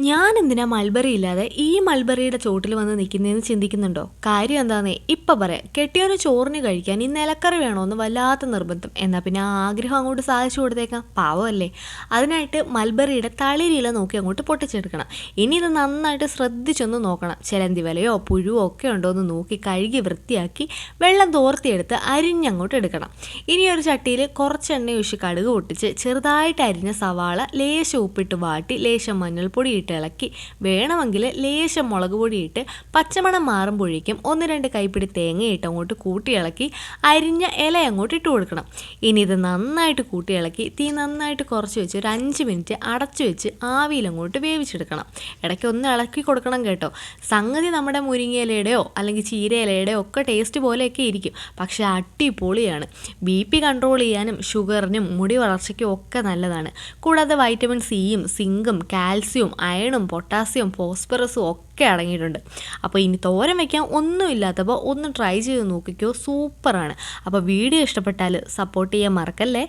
ഞാൻ എന്തിനാ മൾബറി ഇല്ലാതെ ഈ മൾബറിയുടെ ചോട്ടിൽ വന്ന് നിൽക്കുന്നതെന്ന് ചിന്തിക്കുന്നുണ്ടോ? കാര്യം എന്താന്നേ ഇപ്പം പറയാം. കെട്ടിയൊരു ചോറിന് കഴിക്കാൻ ഈ നിലക്കറി വേണമെന്ന് വല്ലാത്ത നിർബന്ധം. എന്നാൽ പിന്നെ ആ ആഗ്രഹം അങ്ങോട്ട് സാധിച്ചു കൊടുത്തേക്കാം. പാവമല്ലേ. അതിനായിട്ട് മൾബറിയുടെ തളിരില നോക്കി അങ്ങോട്ട് പൊട്ടിച്ചെടുക്കണം. ഇനി ഇത് നന്നായിട്ട് ശ്രദ്ധിച്ചൊന്ന് നോക്കണം. ചിലന്തി വലയോ പുഴുവോ ഒക്കെ ഉണ്ടോ എന്ന് നോക്കി കഴുകി വൃത്തിയാക്കി വെള്ളം തോർത്തിയെടുത്ത് അരിഞ്ഞങ്ങോട്ട് എടുക്കണം. ഇനി ഒരു ചട്ടിയിൽ കുറച്ച് എണ്ണ ഒഴിച്ച് കടുക് പൊട്ടിച്ച് ചെറുതായിട്ട് അരിഞ്ഞ സവാള ലേശം ഉപ്പിട്ട് വാട്ടി ലേശം മഞ്ഞൾപ്പൊടി ഇളക്കി വേണമെങ്കിൽ ലേശം മുളക് പൊടിയിട്ട് പച്ചമണം മാറുമ്പോഴേക്കും 1-2 കൈപ്പിടി തേങ്ങയിട്ട് അങ്ങോട്ട് കൂട്ടി ഇളക്കി അരിഞ്ഞ ഇല അങ്ങോട്ട് ഇട്ട് കൊടുക്കണം. ഇനി ഇത് നന്നായിട്ട് കൂട്ടി ഇളക്കി തീ നന്നായിട്ട് കുറച്ച് വെച്ച് ഒരു 5 മിനിറ്റ് അടച്ചു വെച്ച് ആവിയിൽ അങ്ങോട്ട് വേവിച്ചെടുക്കണം. ഇടയ്ക്ക് ഒന്ന് ഇളക്കി കൊടുക്കണം കേട്ടോ. സംഗതി നമ്മുടെ മുരിങ്ങയിലയുടെയോ അല്ലെങ്കിൽ ചീരയിലയുടെയോ ഒക്കെ ടേസ്റ്റ് പോലെയൊക്കെ ഇരിക്കും, പക്ഷേ അടിപൊളിയാണ്. BP കൺട്രോൾ ചെയ്യാനും ഷുഗറിനും മുടി വളർച്ചയ്ക്കും ഒക്കെ നല്ലതാണ്. കൂടാതെ വൈറ്റമിൻ സിയും സിങ്കും കാൽസ്യവും അയണും പൊട്ടാസ്യവും ഫോസ്ഫറസും ഒക്കെ അടങ്ങിയിട്ടുണ്ട്. അപ്പോൾ ഇനി തോരൻ വയ്ക്കാൻ ഒന്നുമില്ലാത്തപ്പോൾ ഒന്ന് ട്രൈ ചെയ്ത് നോക്കിക്കോ, സൂപ്പറാണ്. അപ്പോൾ വീഡിയോ ഇഷ്ടപ്പെട്ടാൽ സപ്പോർട്ട് ചെയ്യാൻ മറക്കല്ലേ.